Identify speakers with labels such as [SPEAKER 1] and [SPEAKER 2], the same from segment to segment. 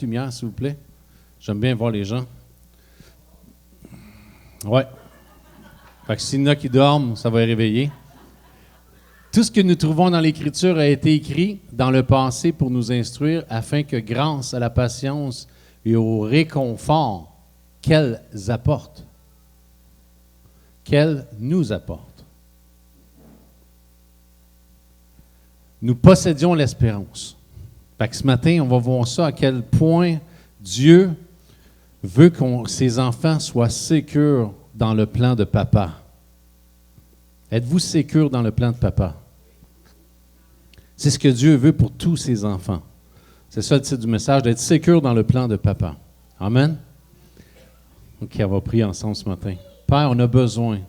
[SPEAKER 1] Lumière, s'il vous plaît. J'aime bien voir les gens. Ouais. Fait que s'il y en a qui dorment, ça va les réveiller. Tout ce que nous trouvons dans l'Écriture a été écrit dans le passé pour nous instruire, afin que grâce à la patience et au réconfort qu'elles apportent, qu'elles nous apportent, nous possédions l'espérance. Fait que ce matin, on va voir ça, à quel point Dieu veut que ses enfants soient sécures dans le plan de papa. Êtes-vous sécures dans le plan de papa? C'est ce que Dieu veut pour tous ses enfants. C'est ça le titre du message, d'être sécure dans le plan de papa. Amen? OK, on va prier ensemble ce matin. Père, on a besoin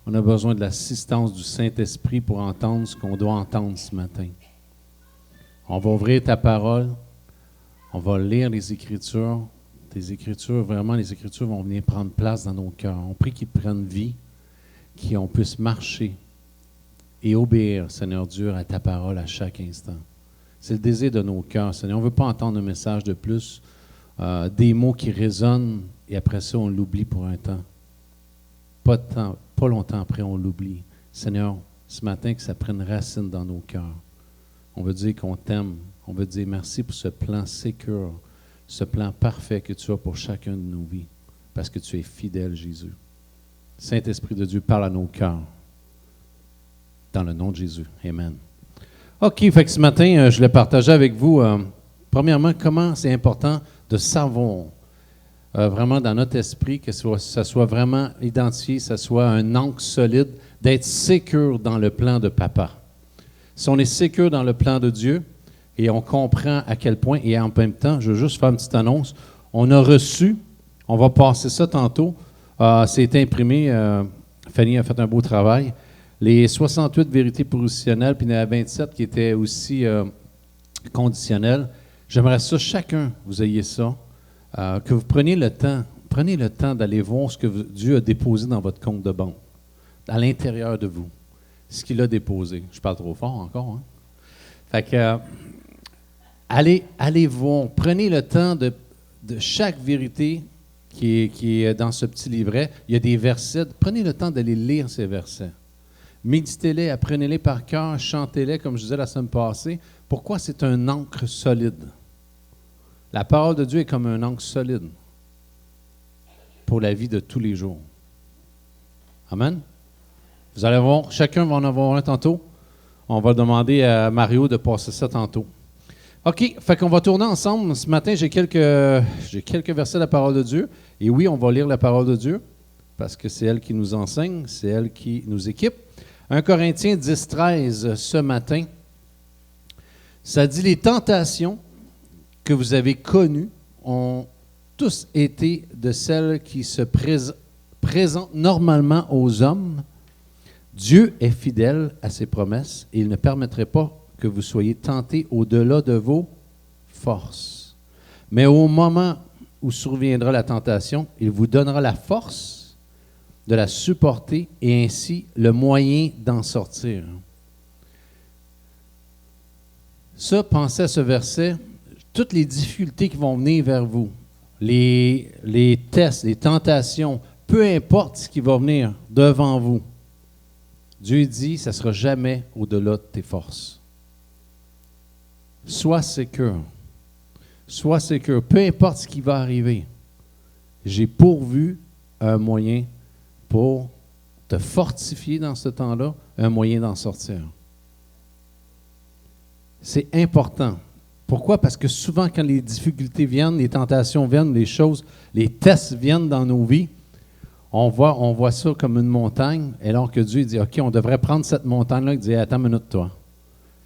[SPEAKER 1] de l'assistance du Saint-Esprit pour entendre ce qu'on doit entendre ce matin. On va ouvrir ta parole, on va lire les Écritures. Tes Écritures, vraiment, les Écritures vont venir prendre place dans nos cœurs. On prie qu'ils prennent vie, qu'on puisse marcher et obéir, Seigneur Dieu, à ta parole à chaque instant. C'est le désir de nos cœurs, Seigneur. On ne veut pas entendre un message de plus, des mots qui résonnent, et après ça, on l'oublie pour un temps. Pas longtemps après, on l'oublie. Seigneur, ce matin, que ça prenne racine dans nos cœurs. On veut dire qu'on t'aime. On veut dire merci pour ce plan sécure, ce plan parfait que tu as pour chacun de nos vies, parce que tu es fidèle, Jésus. Saint-Esprit de Dieu, parle à nos cœurs. Dans le nom de Jésus. Amen. OK, fait que ce matin, je voulais partager avec vous, premièrement, comment c'est important de savoir vraiment dans notre esprit, que ça soit vraiment identifié, que ça soit un ancre solide, d'être sécure dans le plan de papa. Si on est sécure dans le plan de Dieu, et on comprend à quel point, et en même temps, je veux juste faire une petite annonce, on a reçu, on va passer ça tantôt, c'est imprimé, Fanny a fait un beau travail, les 68 vérités positionnelles, puis il y en a 27 qui étaient aussi conditionnelles. J'aimerais ça, chacun, vous ayez ça, que vous preniez le temps d'aller voir ce que Dieu a déposé dans votre compte de banque, à l'intérieur de vous, ce qu'il a déposé. Je parle trop fort encore, hein? Fait que, allez voir, prenez le temps de chaque vérité qui est dans ce petit livret. Il y a des versets, prenez le temps d'aller lire ces versets. Méditez-les, apprenez-les par cœur, chantez-les, comme je disais la semaine passée. Pourquoi? C'est un ancre solide. La parole de Dieu est comme un ancre solide pour la vie de tous les jours. Amen? Vous allez voir, chacun va en avoir un tantôt. On va demander à Mario de passer ça tantôt. OK, fait qu'on va tourner ensemble. Ce matin, j'ai quelques versets de la parole de Dieu. Et oui, on va lire la parole de Dieu, parce que c'est elle qui nous enseigne, c'est elle qui nous équipe. 1 Corinthiens 10, 13, ce matin, ça dit « Les tentations que vous avez connues ont tous été de celles qui se présentent normalement aux hommes. Dieu est fidèle à ses promesses et il ne permettrait pas que vous soyez tentés au-delà de vos forces. Mais au moment où surviendra la tentation, il vous donnera la force de la supporter et ainsi le moyen d'en sortir. » Pensez à ce verset, toutes les difficultés qui vont venir vers vous, les tests, les tentations, peu importe ce qui va venir devant vous, Dieu dit, ça ne sera jamais au-delà de tes forces. Sois sécure. Sois sécure. Peu importe ce qui va arriver, j'ai pourvu un moyen pour te fortifier dans ce temps-là, un moyen d'en sortir. C'est important. Pourquoi? Parce que souvent, quand les difficultés viennent, les tentations viennent, les tests viennent dans nos vies, on voit ça comme une montagne, alors que Dieu dit, OK, on devrait prendre cette montagne-là et dire, attends une minute, toi.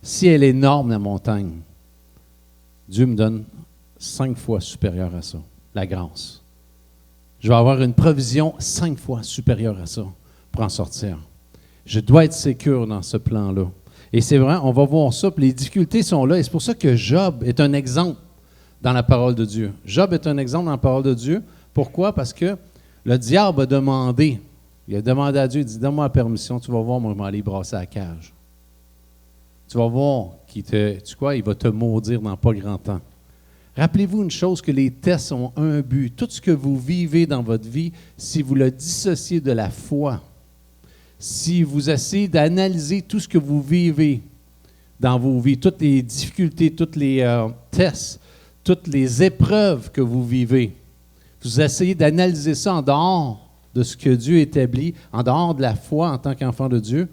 [SPEAKER 1] Si elle est énorme, la montagne, Dieu me donne 5 fois supérieure à ça, la grâce. Je vais avoir une provision 5 fois supérieure à ça pour en sortir. Je dois être sécure dans ce plan-là. Et c'est vrai, on va voir ça, puis les difficultés sont là, et c'est pour ça que Job est un exemple dans la parole de Dieu. Job est un exemple dans la parole de Dieu. Pourquoi? Parce que le diable a demandé, il a demandé à Dieu, il dit, donne-moi la permission, tu vas voir, moi, je vais aller brasser la cage. Tu vas voir il va te maudire dans pas grand temps. Rappelez-vous une chose, que les tests ont un but. Tout ce que vous vivez dans votre vie, si vous le dissociez de la foi, si vous essayez d'analyser tout ce que vous vivez dans vos vies, toutes les difficultés, tous les tests, toutes les épreuves que vous vivez, vous essayez d'analyser ça en dehors de ce que Dieu établit, en dehors de la foi en tant qu'enfant de Dieu,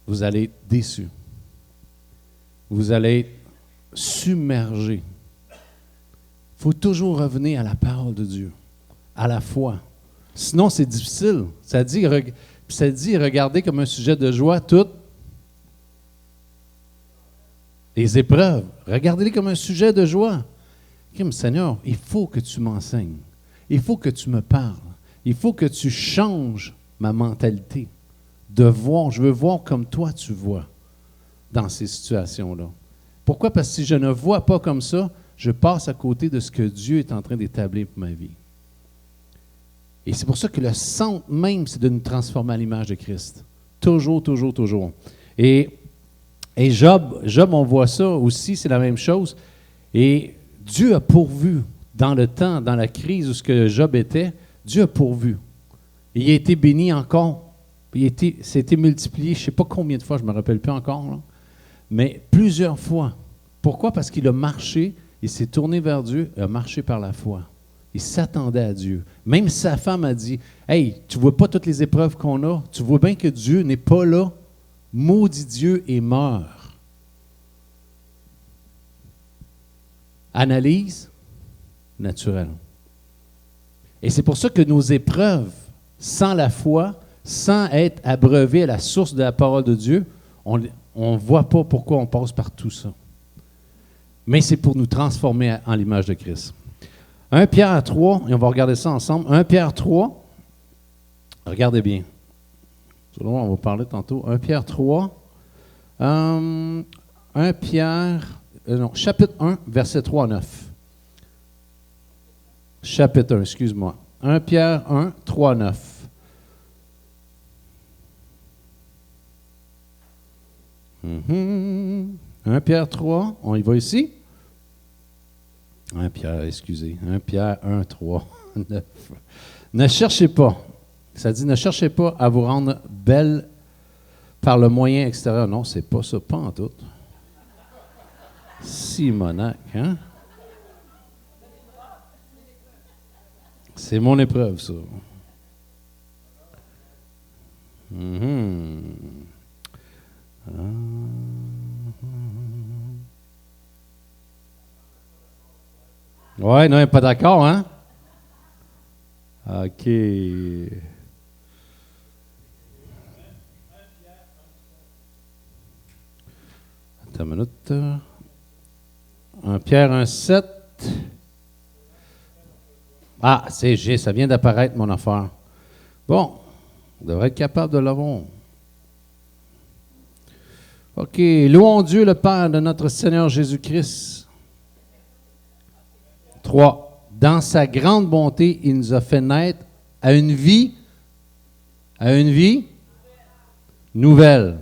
[SPEAKER 1] vous allez être déçu. Vous allez être submergé. Il faut toujours revenir à la parole de Dieu, à la foi. Sinon, c'est difficile. Ça dit regardez comme un sujet de joie toutes les épreuves. Regardez-les comme un sujet de joie. Seigneur, il faut que tu m'enseignes. Il faut que tu me parles. Il faut que tu changes ma mentalité. De voir, je veux voir comme toi tu vois dans ces situations-là. Pourquoi? Parce que si je ne vois pas comme ça, je passe à côté de ce que Dieu est en train d'établir pour ma vie. Et c'est pour ça que le centre même, c'est de nous transformer à l'image de Christ. Toujours, toujours, toujours. Et Job, on voit ça aussi, c'est la même chose. Et Dieu a pourvu dans le temps, dans la crise où ce que Job était, Dieu a pourvu. Il a été béni encore. C'était multiplié, je ne sais pas combien de fois, je ne me rappelle plus encore, là, mais plusieurs fois. Pourquoi? Parce qu'il a marché, il s'est tourné vers Dieu, il a marché par la foi. Il s'attendait à Dieu. Même sa femme a dit, « Hey, tu ne vois pas toutes les épreuves qu'on a? Tu vois bien que Dieu n'est pas là. Maudit Dieu et meurt. » Analyse naturelle. Et c'est pour ça que nos épreuves, sans la foi, sans être abreuvés à la source de la parole de Dieu, on ne voit pas pourquoi on passe par tout ça. Mais c'est pour nous transformer en l'image de Christ. 1 Pierre 3, et on va regarder ça ensemble. 1 Pierre 3, regardez bien. On va parler tantôt. 1 Pierre 3, chapitre 1, verset 3 à 9. Chapitre 1, excuse-moi. 1 Pierre 1, 3 à 9. Mm-hmm. 1 Pierre 3, on y va ici. 1 Pierre 1, 3, 9. Ne cherchez pas, ça dit, ne cherchez pas à vous rendre belle par le moyen extérieur. Non, c'est pas ça, pas en tout. Simonac, hein? C'est mon épreuve, ça. Mm-hmm. Ouais, non, pas d'accord, hein? OK. Attends une minute. 1 Pierre 1, 7. Ah, ça vient d'apparaître, mon affaire. Bon, on devrait être capable de l'avoir. OK. Louons Dieu, le Père de notre Seigneur Jésus-Christ. 3. Dans sa grande bonté, il nous a fait naître à une vie nouvelle.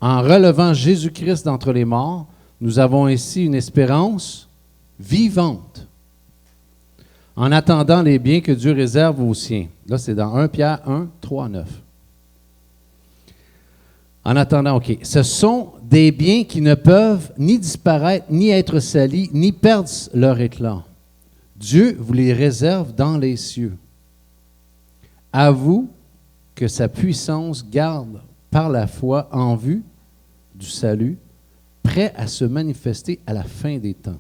[SPEAKER 1] En relevant Jésus-Christ d'entre les morts, nous avons ici une espérance vivante, en attendant les biens que Dieu réserve aux siens. Là, c'est dans 1 Pierre 1, 3, 9. En attendant, OK. Ce sont des biens qui ne peuvent ni disparaître, ni être salis, ni perdre leur éclat. Dieu vous les réserve dans les cieux. À vous que sa puissance garde par la foi en vue du salut, prêt à se manifester à la fin des temps.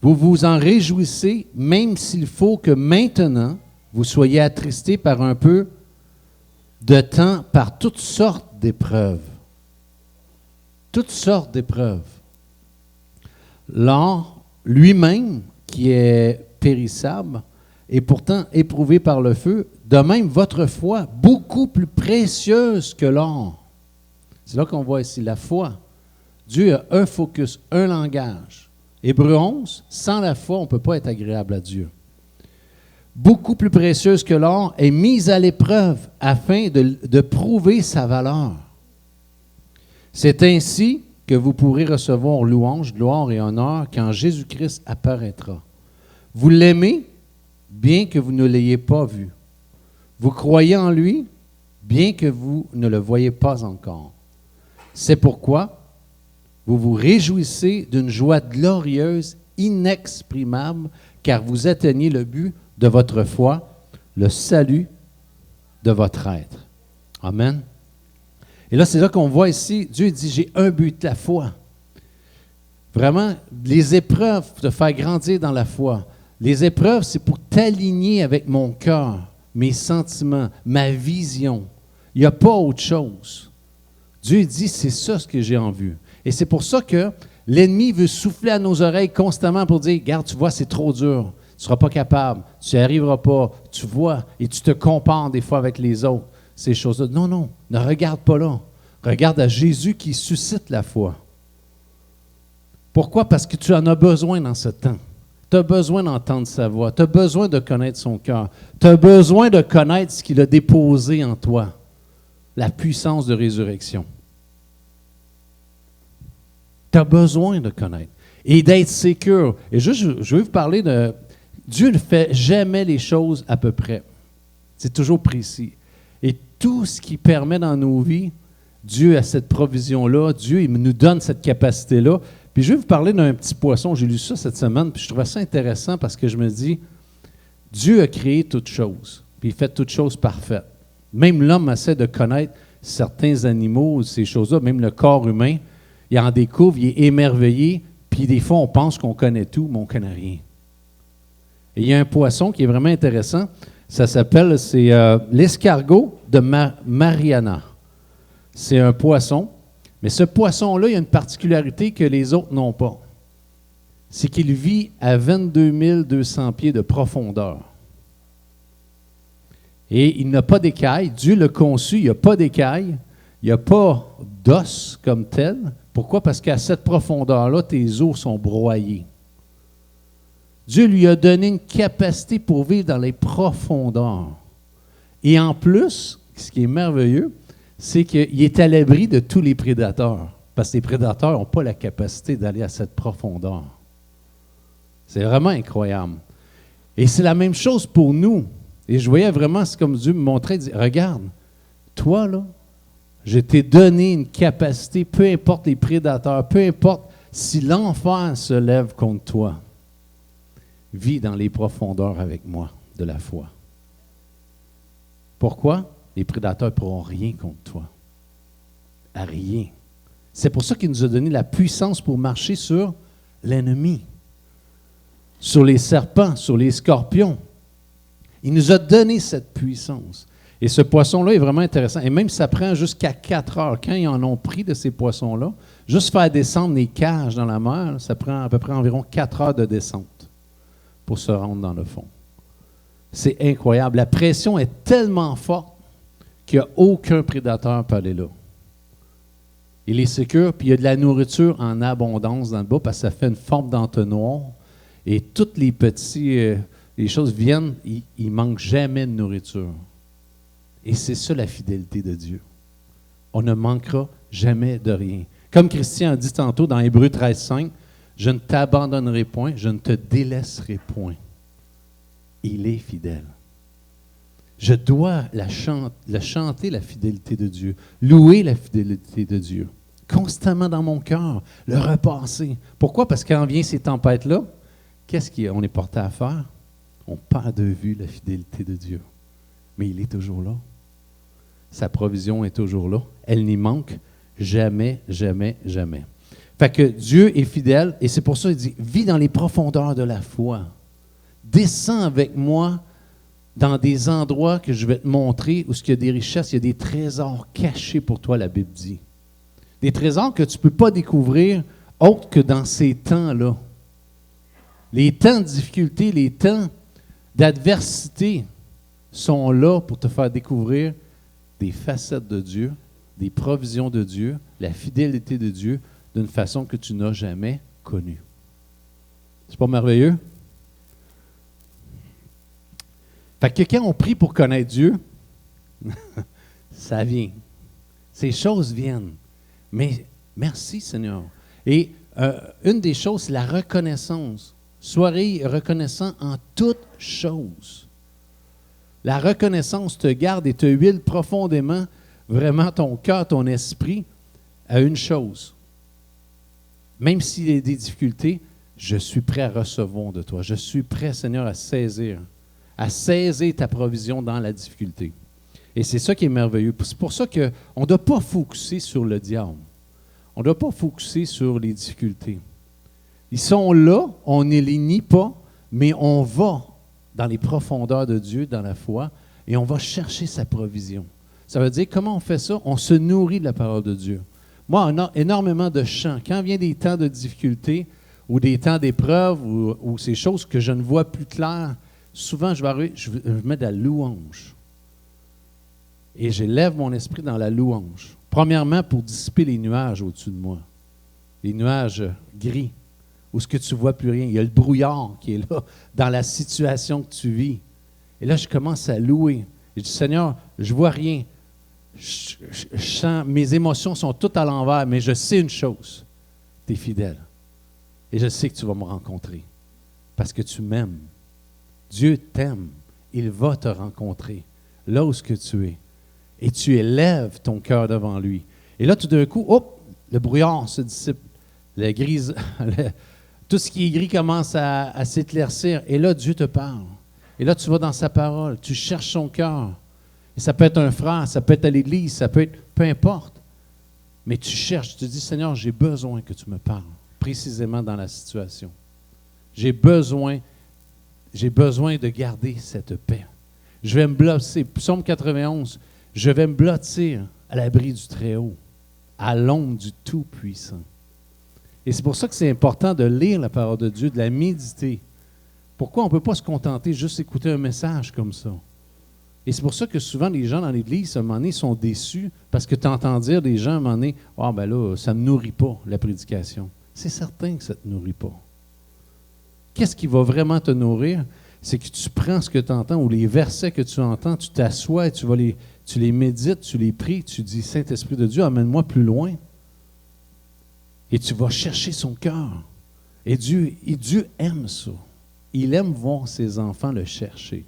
[SPEAKER 1] Vous vous en réjouissez, même s'il faut que maintenant vous soyez attristés par un peu de temps, par toutes sortes d'épreuves. Toutes sortes d'épreuves. L'or lui-même, qui est périssable, est pourtant éprouvé par le feu, de même votre foi, beaucoup plus précieuse que l'or. C'est là qu'on voit ici la foi. Dieu a un focus, un langage. Hébreux 11, sans la foi, on ne peut pas être agréable à Dieu. Beaucoup plus précieuse que l'or, est mise à l'épreuve afin de prouver sa valeur. C'est ainsi que vous pourrez recevoir louange, gloire et honneur quand Jésus-Christ apparaîtra. Vous l'aimez, bien que vous ne l'ayez pas vu. Vous croyez en lui, bien que vous ne le voyez pas encore. C'est pourquoi vous vous réjouissez d'une joie glorieuse, inexprimable, car vous atteignez le but de votre foi, le salut de votre être. Amen. Et là, c'est là qu'on voit ici, Dieu dit, j'ai un but, la foi. Vraiment, les épreuves, te faire grandir dans la foi. Les épreuves, c'est pour t'aligner avec mon cœur, mes sentiments, ma vision. Il n'y a pas autre chose. Dieu dit, c'est ça ce que j'ai en vue. Et c'est pour ça que l'ennemi veut souffler à nos oreilles constamment pour dire, regarde, tu vois, c'est trop dur. Tu ne seras pas capable, tu n'y arriveras pas, tu vois, et tu te compares des fois avec les autres, ces choses-là. Non, non, ne regarde pas là. Regarde à Jésus qui suscite la foi. Pourquoi? Parce que tu en as besoin dans ce temps. Tu as besoin d'entendre sa voix. Tu as besoin de connaître son cœur. Tu as besoin de connaître ce qu'il a déposé en toi. La puissance de résurrection. Tu as besoin de connaître. Et d'être sécure. Et je veux vous parler de... Dieu ne fait jamais les choses à peu près. C'est toujours précis. Et tout ce qui permet dans nos vies, Dieu a cette provision-là. Dieu, il nous donne cette capacité-là. Puis je vais vous parler d'un petit poisson. J'ai lu ça cette semaine, puis je trouvais ça intéressant parce que je me dis, Dieu a créé toutes choses, puis il fait toutes choses parfaites. Même l'homme essaie de connaître certains animaux, ces choses-là, même le corps humain, il en découvre, il est émerveillé, puis des fois on pense qu'on connaît tout, mais on ne connaît rien. Et il y a un poisson qui est vraiment intéressant, ça s'appelle, c'est l'escargot de Mariana. C'est un poisson. Mais ce poisson-là, il y a une particularité que les autres n'ont pas. C'est qu'il vit à 22 200 pieds de profondeur. Et il n'a pas d'écailles. Dieu l'a conçu, il n'y a pas d'écailles. Il n'y a pas d'os comme tel. Pourquoi? Parce qu'à cette profondeur-là, tes os sont broyés. Dieu lui a donné une capacité pour vivre dans les profondeurs. Et en plus, ce qui est merveilleux, c'est qu'il est à l'abri de tous les prédateurs. Parce que les prédateurs n'ont pas la capacité d'aller à cette profondeur. C'est vraiment incroyable. Et c'est la même chose pour nous. Et je voyais vraiment, c'est comme Dieu me montrait, il dit, regarde, toi là, je t'ai donné une capacité, peu importe les prédateurs, peu importe si l'enfer se lève contre toi, vis dans les profondeurs avec moi de la foi. Pourquoi? Les prédateurs ne pourront rien contre toi. À rien. C'est pour ça qu'il nous a donné la puissance pour marcher sur l'ennemi, sur les serpents, sur les scorpions. Il nous a donné cette puissance. Et ce poisson-là est vraiment intéressant. Et même ça prend jusqu'à 4 heures. Quand ils en ont pris de ces poissons-là, juste faire descendre les cages dans la mer, ça prend à peu près environ 4 heures de descente pour se rendre dans le fond. C'est incroyable. La pression est tellement forte qu'il n'y a aucun prédateur peut aller là. Il est sécure, puis il y a de la nourriture en abondance dans le bas, parce que ça fait une forme d'entonnoir. Et toutes les petits, les choses viennent, il ne manque jamais de nourriture. Et c'est ça la fidélité de Dieu. On ne manquera jamais de rien. Comme Christian a dit tantôt dans Hébreux 13,5, « Je ne t'abandonnerai point, je ne te délaisserai point. » Il est fidèle. Je dois chanter la fidélité de Dieu, louer la fidélité de Dieu, constamment dans mon cœur, le repasser. Pourquoi? Parce que quand viennent ces tempêtes-là, qu'est-ce qu'on est porté à faire? On perd de vue la fidélité de Dieu. Mais il est toujours là. Sa provision est toujours là. Elle n'y manque jamais, jamais, jamais. Fait que Dieu est fidèle et c'est pour ça qu'il dit, vis dans les profondeurs de la foi. Descends avec moi dans des endroits que je vais te montrer où il y a des richesses, il y a des trésors cachés pour toi, la Bible dit. Des trésors que tu ne peux pas découvrir autres que dans ces temps-là. Les temps de difficulté, les temps d'adversité sont là pour te faire découvrir des facettes de Dieu, des provisions de Dieu, la fidélité de Dieu d'une façon que tu n'as jamais connue. C'est pas merveilleux? Fait que quand on prie pour connaître Dieu, ça vient. Ces choses viennent. Mais Merci, Seigneur. Et une des choses, c'est la reconnaissance. Soyez reconnaissant en toutes choses. La reconnaissance te garde et te huile profondément, vraiment ton cœur, ton esprit, à une chose. Même s'il y a des difficultés, je suis prêt à recevoir de toi. Je suis prêt, Seigneur, à saisir ta provision dans la difficulté. Et c'est ça qui est merveilleux. C'est pour ça qu'on ne doit pas focusser sur le diable. On ne doit pas focusser sur les difficultés. Ils sont là, on ne les nie pas, mais on va dans les profondeurs de Dieu, dans la foi, et on va chercher sa provision. Ça veut dire, comment on fait ça? On se nourrit de la parole de Dieu. Moi, on a énormément de chants. Quand vient des temps de difficulté ou des temps d'épreuve ou ces choses que je ne vois plus claires, souvent je mets de la louange. Et j'élève mon esprit dans la louange. Premièrement, pour dissiper les nuages au-dessus de moi. Les nuages gris, où ce que tu ne vois plus rien. Il y a le brouillard qui est là, dans la situation que tu vis. Et là, je commence à louer. Je dis, Seigneur, je ne vois rien. Je sens, mes émotions sont toutes à l'envers, mais je sais une chose. Tu es fidèle. Et je sais que tu vas me rencontrer. Parce que tu m'aimes. Dieu t'aime. Il va te rencontrer là où ce que tu es. Et tu élèves ton cœur devant lui. Et là, tout d'un coup, hop, le brouillard se dissipe. Tout ce qui est gris commence à s'éclaircir. Et là, Dieu te parle. Et là, tu vas dans sa parole. Tu cherches son cœur. Et ça peut être un frère, ça peut être à l'église, ça peut être, peu importe. Mais tu cherches, tu te dis, Seigneur, j'ai besoin que tu me parles, précisément dans la situation. J'ai besoin de garder cette paix. Je vais me blottir, Psaume 91, je vais me blottir à l'abri du Très-Haut, à l'ombre du Tout-Puissant. Et c'est pour ça que c'est important de lire la parole de Dieu, de la méditer. Pourquoi on ne peut pas se contenter juste d'écouter un message comme ça? Et c'est pour ça que souvent les gens dans l'Église, à un moment donné, sont déçus parce que tu entends dire des gens à un moment donné, « Ah, ben là, ça ne nourrit pas la prédication. » C'est certain que ça ne te nourrit pas. Qu'est-ce qui va vraiment te nourrir? C'est que tu prends ce que tu entends ou les versets que tu entends, tu t'assois et tu les médites, tu les pries, tu dis, « Saint-Esprit de Dieu, amène-moi plus loin. » Et tu vas chercher son cœur. Et Dieu aime ça. Il aime voir ses enfants le chercher.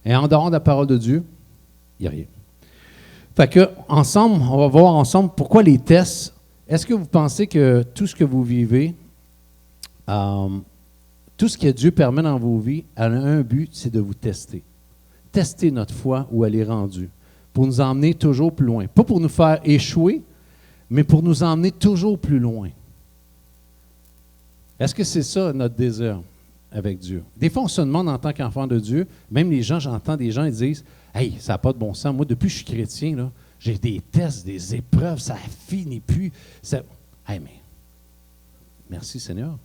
[SPEAKER 1] Et en dehors de la parole de Dieu, il n'y a rien. Fait que, ensemble, on va voir ensemble pourquoi les tests. Est-ce que vous pensez que tout ce que vous vivez, tout ce que Dieu permet dans vos vies, a un but, c'est de vous tester. Tester notre foi où elle est rendue, pour nous emmener toujours plus loin. Pas pour nous faire échouer, mais pour nous emmener toujours plus loin. Est-ce que c'est ça notre désir avec Dieu? Des fois, on se demande en tant qu'enfant de Dieu, même les gens, j'entends des gens, ils disent « Hey, ça n'a pas de bon sens. Moi, depuis que je suis chrétien, là, j'ai des tests, des épreuves, ça ne finit plus. » Hey, mais merci Seigneur.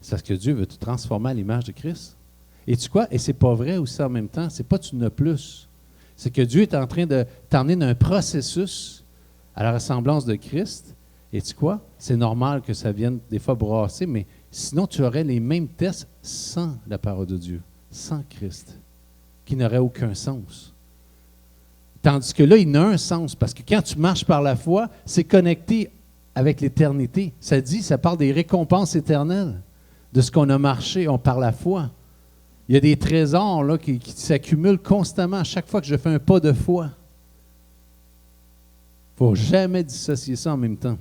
[SPEAKER 1] C'est parce que Dieu veut te transformer à l'image de Christ. Et tu quoi? Et c'est pas vrai aussi en même temps. C'est pas tu n'as plus. C'est que Dieu est en train de t'emmener dans un processus à la ressemblance de Christ. Et tu quoi? C'est normal que ça vienne des fois brasser, mais sinon tu aurais les mêmes tests sans la parole de Dieu, sans Christ, qui n'aurait aucun sens. Tandis que là, il n'a un sens, parce que quand tu marches par la foi, c'est connecté avec l'éternité. Ça parle des récompenses éternelles, de ce qu'on a marché par la foi. Il y a des trésors là, qui s'accumulent constamment à chaque fois que je fais un pas de foi. Il ne faut jamais dissocier ça en même temps.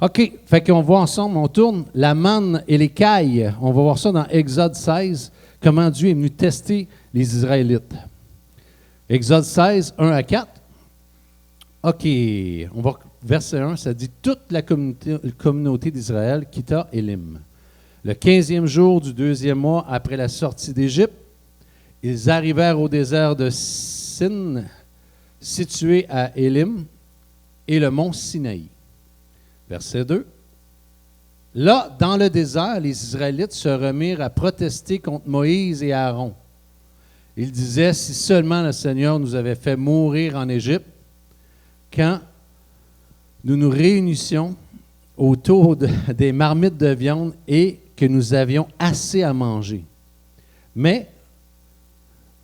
[SPEAKER 1] OK, fait qu'on voit ensemble, on tourne la manne et les cailles. On va voir ça dans Exode 16, comment Dieu est venu tester les Israélites. Exode 16, 1 à 4. OK, on va verset 1, ça dit « Toute la communauté d'Israël quitta Élim. Le 15e jour du 2e mois après la sortie d'Égypte, ils arrivèrent au désert de Sin, situé à Élim, et le mont Sinaï. » Verset 2. Là, dans le désert, les Israélites se remirent à protester contre Moïse et Aaron. Ils disaient, si seulement le Seigneur nous avait fait mourir en Égypte, quand nous nous réunissions autour des marmites de viande et que nous avions assez à manger. Mais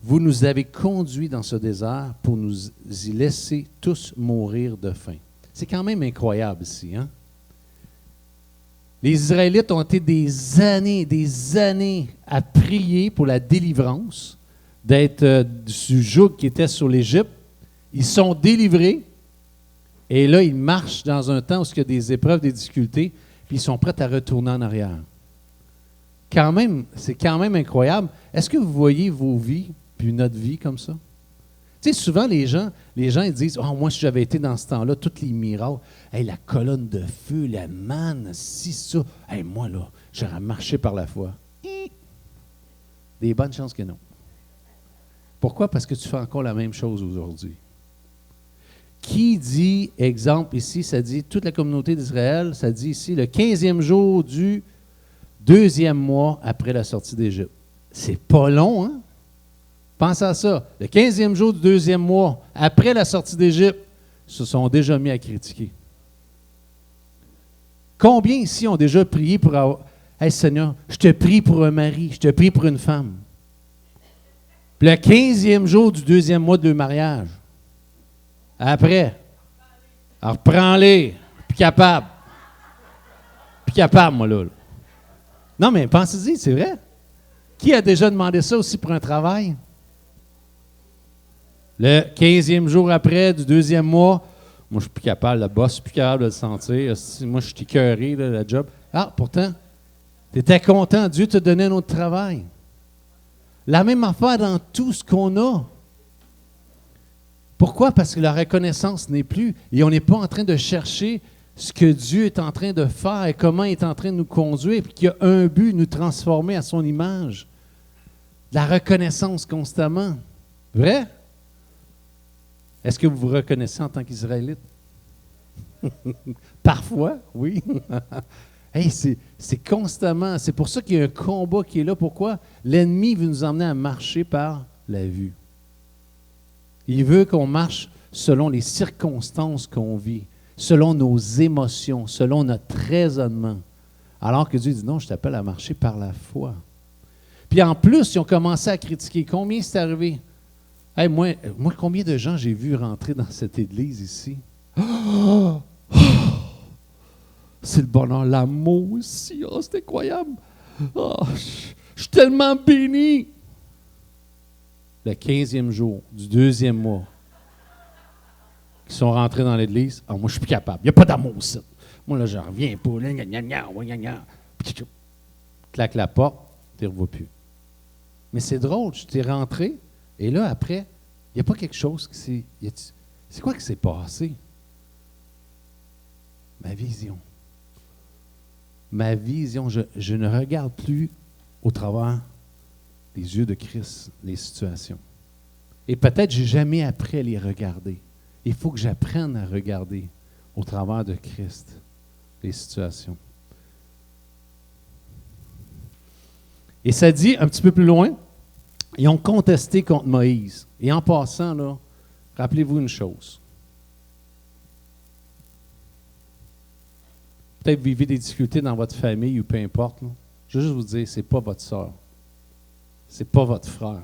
[SPEAKER 1] vous nous avez conduits dans ce désert pour nous y laisser tous mourir de faim. C'est quand même incroyable ici, hein? Les Israélites ont été des années à prier pour la délivrance, d'être du joug qui était sur l'Égypte. Ils sont délivrés, et là, ils marchent dans un temps où il y a des épreuves, des difficultés, puis ils sont prêts à retourner en arrière. C'est quand même incroyable. Est-ce que vous voyez vos vies, puis notre vie comme ça? Tu sais, souvent, les gens ils disent « Oh, moi, si j'avais été dans ce temps-là, tous les miracles, hey, la colonne de feu, la manne, si ça, hey, moi, là, j'aurais marché par la foi. » Des bonnes chances que non. Pourquoi? Parce que tu fais encore la même chose aujourd'hui. Qui dit, exemple ici, ça dit, toute la communauté d'Israël, ça dit ici, le 15e jour du 2e mois après la sortie d'Égypte. C'est pas long, hein? Pense à ça. Le 15e jour du 2e mois, après la sortie d'Égypte, se sont déjà mis à critiquer. Combien ici ont déjà prié pour avoir... Hey Seigneur, je te prie pour un mari, je te prie pour une femme. Puis le 15e jour du 2e mois de leur mariage, après, reprends-les, plus capable. Plus capable, moi, là. Non, mais pensez-y, c'est vrai. Qui a déjà demandé ça aussi pour un travail? Le 15e jour après, du 2e mois, moi, je suis plus capable, le boss, je suis plus capable de le sentir. Moi, je suis écœuré, là, le job. Ah, pourtant, tu étais content, Dieu te donnait un autre travail. La même affaire dans tout ce qu'on a. Pourquoi? Parce que la reconnaissance n'est plus. Et on n'est pas en train de chercher ce que Dieu est en train de faire et comment il est en train de nous conduire, puis qu'il a un but, nous transformer à son image. La reconnaissance constamment. Vrai? Est-ce que vous vous reconnaissez en tant qu'Israélite? Parfois, oui. Hey, c'est constamment. C'est pour ça qu'il y a un combat qui est là. Pourquoi? L'ennemi veut nous emmener à marcher par la vue. Il veut qu'on marche selon les circonstances qu'on vit, selon nos émotions, selon notre raisonnement. Alors que Dieu dit non, je t'appelle à marcher par la foi. Puis en plus, ils ont commencé à critiquer. Combien c'est arrivé? Hey, moi, combien de gens j'ai vu rentrer dans cette église ici? Oh! Oh! C'est le bonheur, l'amour aussi. Oh, c'est incroyable. Oh, je suis tellement béni. Le 15e jour du 2e mois, qui sont rentrés dans l'église, moi, je suis plus capable. Il n'y a pas d'amour ici. Moi, là, je ne reviens pas. Claque la porte, tu ne revois plus. Mais c'est drôle, tu t'es rentré, et là, après, il n'y a pas quelque chose qui s'est... C'est quoi qui s'est passé? Ma vision. Ma vision, je ne regarde plus au travers des yeux de Christ les situations. Et peut-être je n'ai jamais appris à les regarder. Il faut que j'apprenne à regarder au travers de Christ les situations. Et ça dit, un petit peu plus loin, ils ont contesté contre Moïse. Et en passant, là, rappelez-vous une chose. Peut-être vous vivez des difficultés dans votre famille ou peu importe. Là. Je veux juste vous dire, ce n'est pas votre soeur. Ce n'est pas votre frère.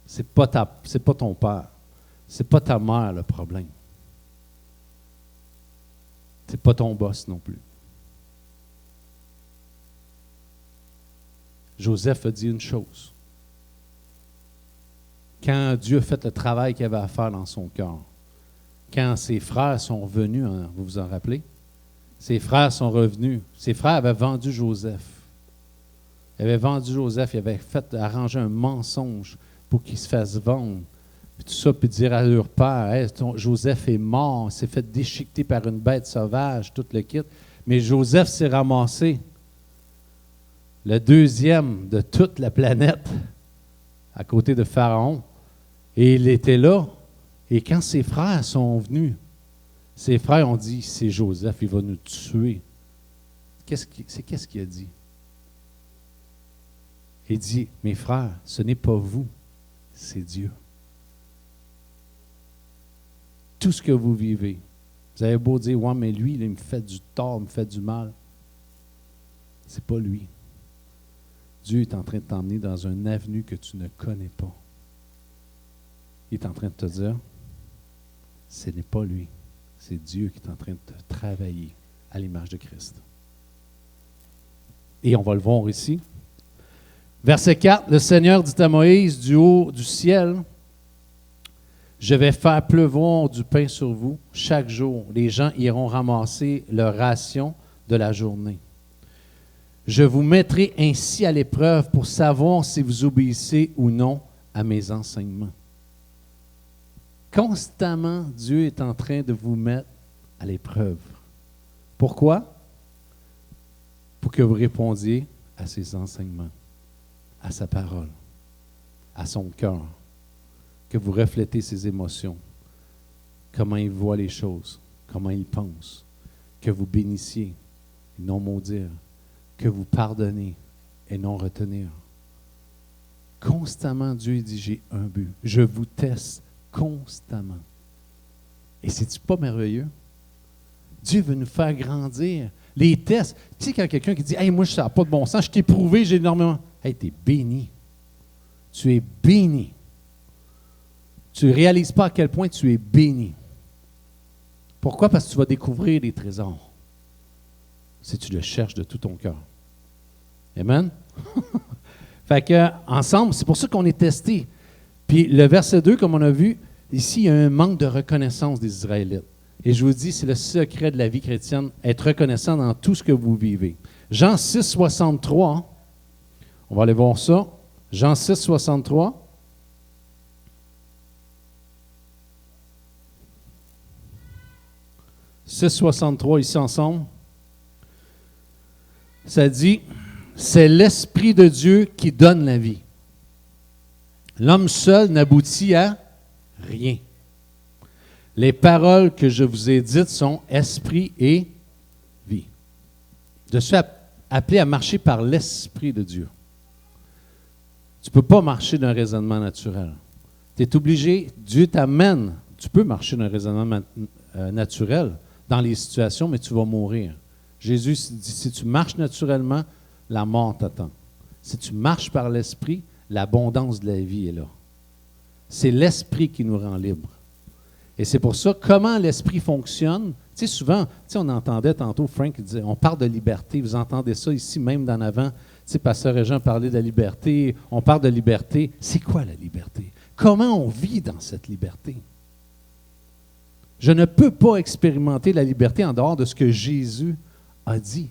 [SPEAKER 1] Ce n'est pas ton père. Ce n'est pas ta mère le problème. Ce n'est pas ton boss non plus. Joseph a dit une chose. Quand Dieu a fait le travail qu'il avait à faire dans son cœur, quand ses frères sont revenus, hein, vous vous en rappelez? Ses frères sont revenus. Ses frères avaient vendu Joseph. Ils avaient vendu Joseph, ils avaient arrangé un mensonge pour qu'il se fasse vendre. Puis tout ça, puis dire à leur père, hey, Joseph est mort, il s'est fait déchiqueter par une bête sauvage, tout le kit. Mais Joseph s'est ramassé le 2e de toute la planète à côté de Pharaon. Et il était là. Et quand ses frères sont venus, ses frères ont dit, c'est Joseph, il va nous tuer. Qu'est-ce qu'il a dit? Il dit, mes frères, ce n'est pas vous, c'est Dieu. Tout ce que vous vivez, vous avez beau dire, ouais, mais lui, il me fait du tort, il me fait du mal. C'est pas lui. Dieu est en train de t'emmener dans une avenue que tu ne connais pas. Il est en train de te dire, ce n'est pas lui, c'est Dieu qui est en train de te travailler à l'image de Christ. Et on va le voir ici. Verset 4, le Seigneur dit à Moïse du haut du ciel, « Je vais faire pleuvoir du pain sur vous chaque jour. Les gens iront ramasser leur ration de la journée. Je vous mettrai ainsi à l'épreuve pour savoir si vous obéissez ou non à mes enseignements. » Constamment, Dieu est en train de vous mettre à l'épreuve. Pourquoi? Pour que vous répondiez à ses enseignements, à sa parole, à son cœur, que vous reflétez ses émotions, comment il voit les choses, comment il pense, que vous bénissiez et non maudire, que vous pardonnez et non retenir. Constamment, Dieu dit, j'ai un but. Je vous teste constamment. Et c'est-tu pas merveilleux? Dieu veut nous faire grandir. Les tests, tu sais, quand quelqu'un qui dit « Hey, moi, ça n'a pas de bon sens, je t'ai prouvé, j'ai énormément. » Hey, tu es béni. Tu es béni. Tu ne réalises pas à quel point tu es béni. Pourquoi? Parce que tu vas découvrir des trésors. Si tu le cherches de tout ton cœur. Amen? Fait que, ensemble, c'est pour ça qu'on est testé. Puis le verset 2, comme on a vu, ici, il y a un manque de reconnaissance des Israélites. Et je vous dis, c'est le secret de la vie chrétienne, être reconnaissant dans tout ce que vous vivez. Jean 6, 63, on va aller voir ça. Jean 6, 63. « 6,63 ici ensemble. Ça dit, c'est l'Esprit de Dieu qui donne la vie. L'homme seul n'aboutit à rien. Les paroles que je vous ai dites sont esprit et vie. Je suis appelé à marcher par l'Esprit de Dieu. Tu ne peux pas marcher d'un raisonnement naturel. Tu es obligé, Dieu t'amène. Tu peux marcher d'un raisonnement naturel dans les situations, mais tu vas mourir. Jésus dit, si tu marches naturellement, la mort t'attend. Si tu marches par l'Esprit, l'abondance de la vie est là. C'est l'Esprit qui nous rend libres. Et c'est pour ça, comment l'Esprit fonctionne, tu sais, souvent, tu sais, on entendait tantôt, Frank disait, on parle de liberté, vous entendez ça ici, même d'en avant, tu sais, Pasteur Régent parlait de la liberté, on parle de liberté. C'est quoi la liberté? Comment on vit dans cette liberté? Je ne peux pas expérimenter la liberté en dehors de ce que Jésus a dit.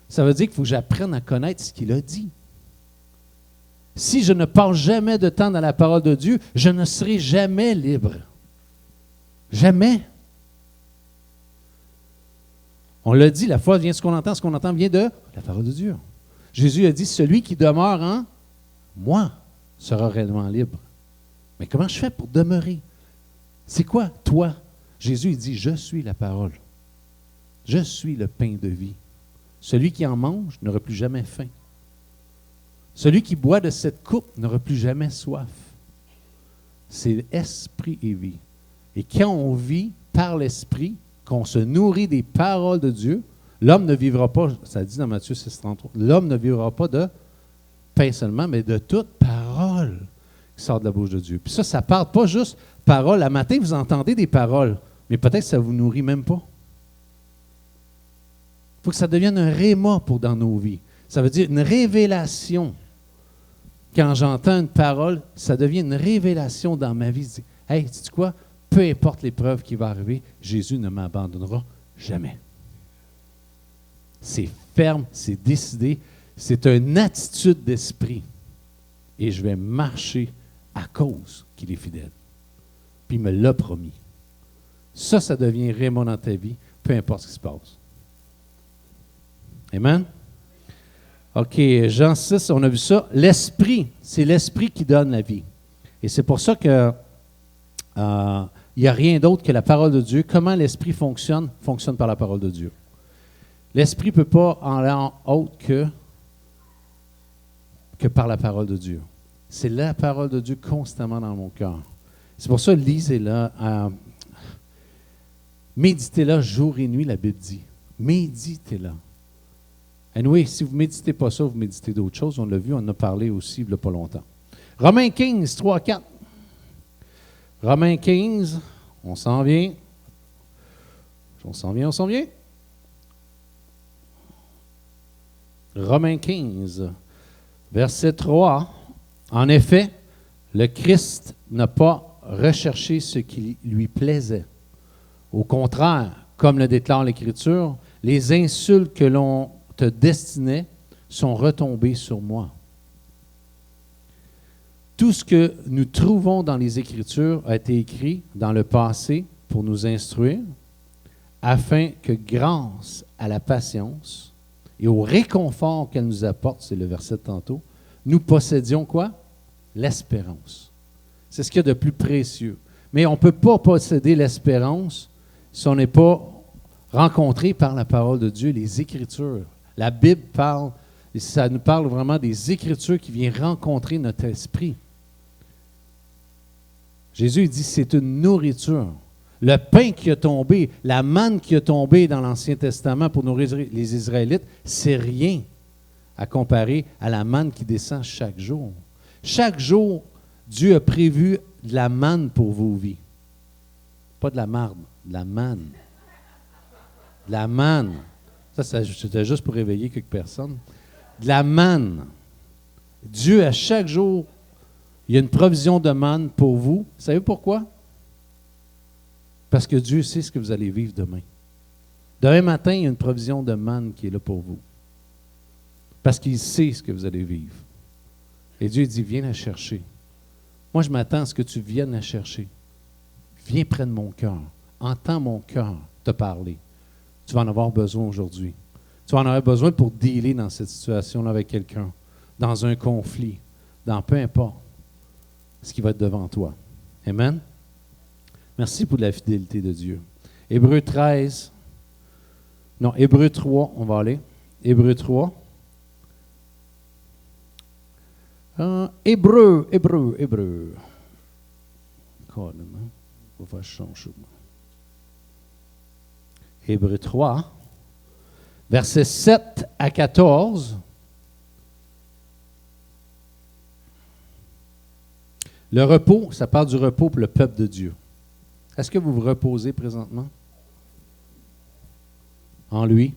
[SPEAKER 1] Ça veut dire qu'il faut que j'apprenne à connaître ce qu'il a dit. Si je ne passe jamais de temps dans la parole de Dieu, je ne serai jamais libre. Jamais. On l'a dit, la foi vient de ce qu'on entend vient de la parole de Dieu. Jésus a dit, celui qui demeure en moi sera réellement libre. Mais comment je fais pour demeurer? C'est quoi, toi? Jésus il dit, je suis la parole. Je suis le pain de vie. Celui qui en mange n'aura plus jamais faim. Celui qui boit de cette coupe n'aura plus jamais soif. C'est esprit et vie. Et quand on vit par l'esprit, qu'on se nourrit des paroles de Dieu, l'homme ne vivra pas, ça dit dans Matthieu 6,33, l'homme ne vivra pas de pain seulement, mais de toute parole qui sort de la bouche de Dieu. Puis ça ne parle pas juste parole. À matin, vous entendez des paroles, mais peut-être que ça ne vous nourrit même pas. Il faut que ça devienne un réma dans nos vies. Ça veut dire une révélation. Quand j'entends une parole, ça devient une révélation dans ma vie. Je dis, hey, sais-tu quoi? Peu importe l'épreuve qui va arriver, Jésus ne m'abandonnera jamais. C'est ferme, c'est décidé, c'est une attitude d'esprit. Et je vais marcher à cause qu'il est fidèle. Puis il me l'a promis. Ça devient réma dans ta vie, peu importe ce qui se passe. Amen? OK, Jean 6, on a vu ça. L'esprit, c'est l'esprit qui donne la vie. Et c'est pour ça que il n'y a rien d'autre que la parole de Dieu. Comment l'esprit fonctionne? Fonctionne par la parole de Dieu. L'esprit ne peut pas en aller autre que par la parole de Dieu. C'est la parole de Dieu constamment dans mon cœur. C'est pour ça, lisez-la. Méditez-la jour et nuit, la Bible dit. Méditez-la. Anyway, si vous ne méditez pas ça, vous méditez d'autres choses. On l'a vu, on en a parlé aussi il n'y a pas longtemps. Romains 15, 3, 4. Romains 15, on s'en vient. On s'en vient, on s'en vient. Romains 15, verset 3. En effet, le Christ n'a pas recherché ce qui lui plaisait. Au contraire, comme le déclare l'Écriture, les insultes que l'on te destinait sont retombées sur moi. Tout ce que nous trouvons dans les Écritures a été écrit dans le passé pour nous instruire, afin que grâce à la patience et au réconfort qu'elle nous apporte, c'est le verset de tantôt, nous possédions quoi? L'espérance. C'est ce qu'il y a de plus précieux. Mais on ne peut pas posséder l'espérance si on n'est pas rencontré par la parole de Dieu, les Écritures. La Bible parle, et ça nous parle vraiment des Écritures qui viennent rencontrer notre esprit. Jésus dit, c'est une nourriture. Le pain qui a tombé, la manne qui a tombé dans l'Ancien Testament pour nourrir les Israélites, c'est rien à comparer à la manne qui descend chaque jour. Chaque jour, Dieu a prévu de la manne pour vos vies. Pas de la marde, de la manne. De la manne. Ça, c'était juste pour réveiller quelques personnes. De la manne. Dieu, à chaque jour, il y a une provision de manne pour vous. Vous savez pourquoi? Parce que Dieu sait ce que vous allez vivre demain. Demain matin, il y a une provision de manne qui est là pour vous. Parce qu'il sait ce que vous allez vivre. Et Dieu dit, viens la chercher. Moi, je m'attends à ce que tu viennes la chercher. Viens près de mon cœur. Entends mon cœur te parler. Tu vas en avoir besoin aujourd'hui. Tu vas en avoir besoin pour dealer dans cette situation-là avec quelqu'un, dans un conflit, dans peu importe ce qui va être devant toi. Amen? Merci pour la fidélité de Dieu. Hébreux 13. Non, Hébreux 3, on va aller. Hébreux 3. Hébreux. On va faire changer. Hébreux 3, versets 7 à 14. Le repos, ça parle du repos pour le peuple de Dieu. Est-ce que vous vous reposez présentement? En lui.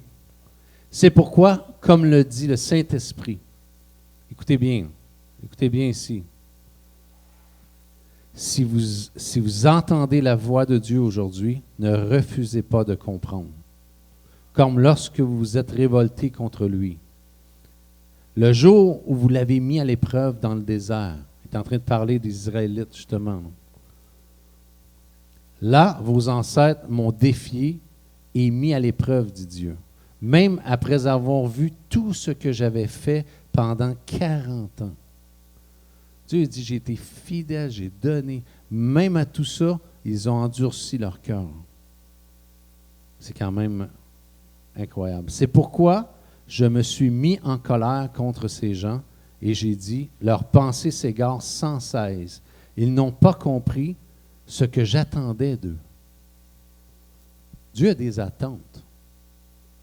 [SPEAKER 1] C'est pourquoi, comme le dit le Saint-Esprit, écoutez bien ici. Si vous entendez la voix de Dieu aujourd'hui, ne refusez pas de comprendre. Comme lorsque vous vous êtes révolté contre lui. Le jour où vous l'avez mis à l'épreuve dans le désert, il est en train de parler des Israélites justement. Là, vos ancêtres m'ont défié et mis à l'épreuve, dit Dieu. Même après avoir vu tout ce que j'avais fait pendant 40 ans. Dieu dit, j'ai été fidèle, j'ai donné. Même à tout ça, ils ont endurci leur cœur. C'est quand même incroyable. C'est pourquoi je me suis mis en colère contre ces gens et j'ai dit, leurs pensées s'égarent sans cesse. Ils n'ont pas compris ce que j'attendais d'eux. Dieu a des attentes.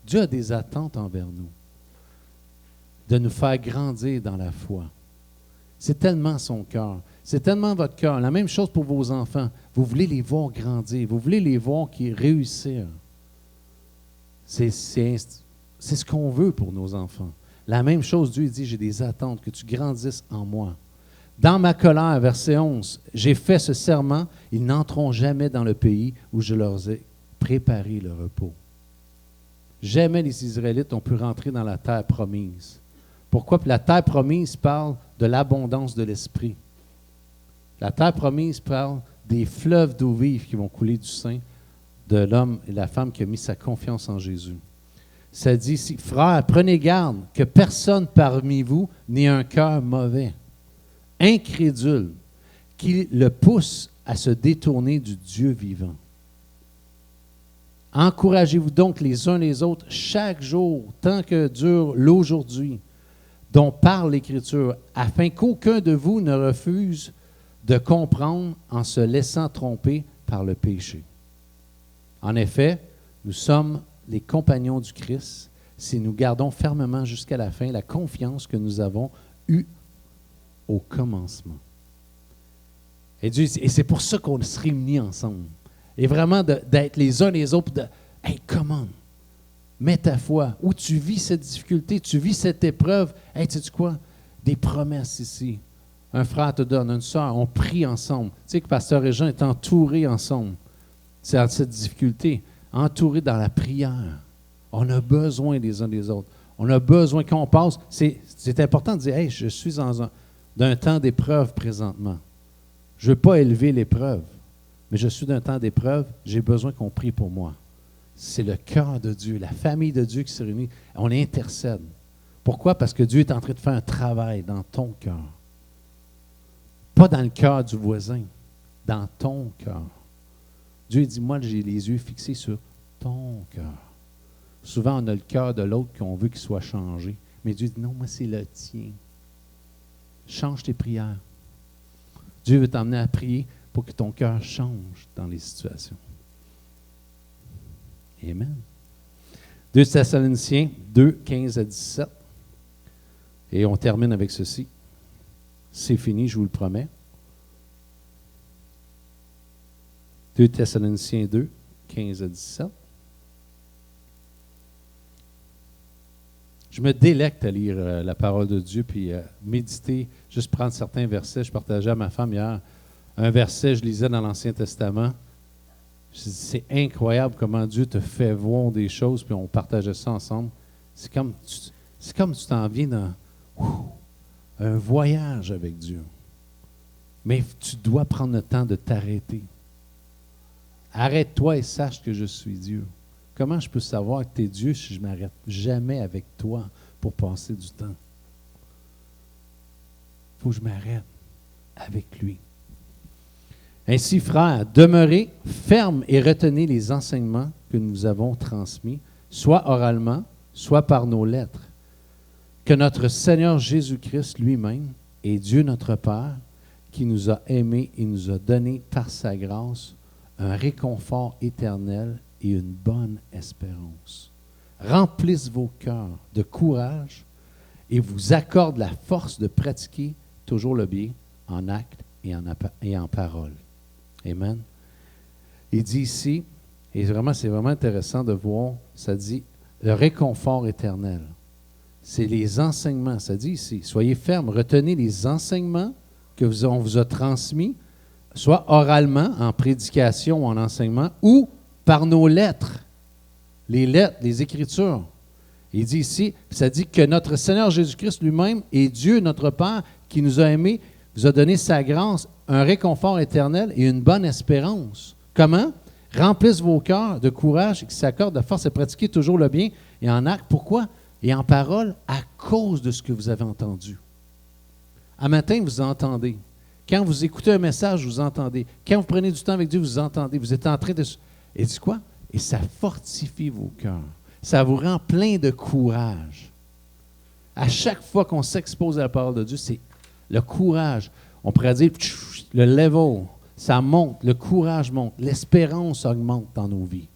[SPEAKER 1] Dieu a des attentes envers nous. De nous faire grandir dans la foi. C'est tellement son cœur. C'est tellement votre cœur. La même chose pour vos enfants. Vous voulez les voir grandir. Vous voulez les voir qui réussir. C'est ce qu'on veut pour nos enfants. La même chose, Dieu dit, j'ai des attentes, que tu grandisses en moi. Dans ma colère, verset 11, j'ai fait ce serment, ils n'entreront jamais dans le pays où je leur ai préparé le repos. Jamais les Israélites ont pu rentrer dans la terre promise. Pourquoi? La terre promise parle de l'abondance de l'esprit. La terre promise parle des fleuves d'eau vive qui vont couler du sein de l'homme et la femme qui a mis sa confiance en Jésus. Ça dit ici, frères, prenez garde que personne parmi vous n'ait un cœur mauvais, incrédule, qui le pousse à se détourner du Dieu vivant. Encouragez-vous donc les uns les autres chaque jour, tant que dure l'aujourd'hui, dont parle l'Écriture, afin qu'aucun de vous ne refuse de comprendre en se laissant tromper par le péché. En effet, nous sommes les compagnons du Christ si nous gardons fermement jusqu'à la fin la confiance que nous avons eue au commencement. Et c'est pour ça qu'on se réunit ensemble. Et vraiment d'être les uns les autres, Hey, come on! Mets ta foi. Où tu vis cette difficulté, tu vis cette épreuve. Hey, tu sais quoi? Des promesses ici. Un frère te donne, une soeur, on prie ensemble. Tu sais que Pasteur et Jean est entouré ensemble. C'est cette difficulté, entouré dans la prière. On a besoin les uns des autres. On a besoin, quand on passe, c'est important de dire, hey, je suis dans d'un temps d'épreuve présentement. Je ne veux pas élever l'épreuve, mais je suis d'un temps d'épreuve, j'ai besoin qu'on prie pour moi. C'est le cœur de Dieu, la famille de Dieu qui se réunit. On intercède. Pourquoi? Parce que Dieu est en train de faire un travail dans ton cœur. Pas dans le cœur du voisin, dans ton cœur. Dieu dit, moi, j'ai les yeux fixés sur ton cœur. Souvent, on a le cœur de l'autre qu'on veut qu'il soit changé. Mais Dieu dit, non, moi, c'est le tien. Change tes prières. Dieu veut t'emmener à prier pour que ton cœur change dans les situations. Amen. 2 Thessaloniciens 2, 15 à 17. Et on termine avec ceci. C'est fini, je vous le promets. 2 Thessaloniciens 2, 15 à 17. Je me délecte à lire la parole de Dieu, puis méditer, juste prendre certains versets. Je partageais à ma femme hier un verset, je lisais dans l'Ancien Testament. Je dis, c'est incroyable comment Dieu te fait voir des choses, puis on partageait ça ensemble. C'est comme tu t'en viens dans un voyage avec Dieu. Mais tu dois prendre le temps de t'arrêter. Arrête-toi et sache que je suis Dieu. Comment je peux savoir que tu es Dieu si je ne m'arrête jamais avec toi pour passer du temps? Il faut que je m'arrête avec lui. Ainsi, frères, demeurez fermes et retenez les enseignements que nous avons transmis, soit oralement, soit par nos lettres. Que notre Seigneur Jésus-Christ lui-même et Dieu notre Père, qui nous a aimés et nous a donné par sa grâce un réconfort éternel et une bonne espérance, remplisse vos cœurs de courage et vous accorde la force de pratiquer toujours le bien en actes et en parole. Amen. Il dit ici, et vraiment, c'est vraiment intéressant de voir, ça dit le réconfort éternel. C'est les enseignements, ça dit ici, soyez fermes, retenez les enseignements qu'on vous a transmis, soit oralement, en prédication ou en enseignement, ou par nos lettres, les Écritures. Il dit ici, ça dit que notre Seigneur Jésus-Christ lui-même et Dieu, notre Père, qui nous a aimés, nous a donné sa grâce, un réconfort éternel et une bonne espérance. Comment? Remplissent vos cœurs de courage et qui s'accordent de force à pratiquer toujours le bien et en acte. Pourquoi? Et en parole, à cause de ce que vous avez entendu. Un matin, vous entendez. Quand vous écoutez un message, vous entendez. Quand vous prenez du temps avec Dieu, vous entendez. Vous êtes en train de... Et dit quoi? Et ça fortifie vos cœurs. Ça vous rend plein de courage. À chaque fois qu'on s'expose à la parole de Dieu, c'est le courage. On pourrait dire le level, ça monte, le courage monte, l'espérance augmente dans nos vies.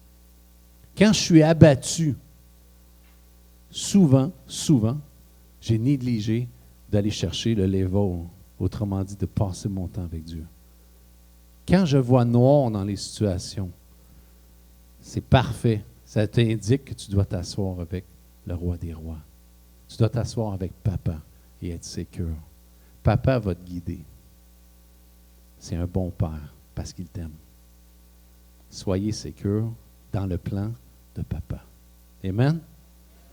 [SPEAKER 1] Quand je suis abattu, souvent, j'ai négligé d'aller chercher le level, autrement dit, de passer mon temps avec Dieu. Quand je vois noir dans les situations, c'est parfait. Ça t'indique que tu dois t'asseoir avec le roi des rois. Tu dois t'asseoir avec papa et être sécure. Papa va te guider. C'est un bon père parce qu'il t'aime. Soyez sécure dans le plan de papa. Amen.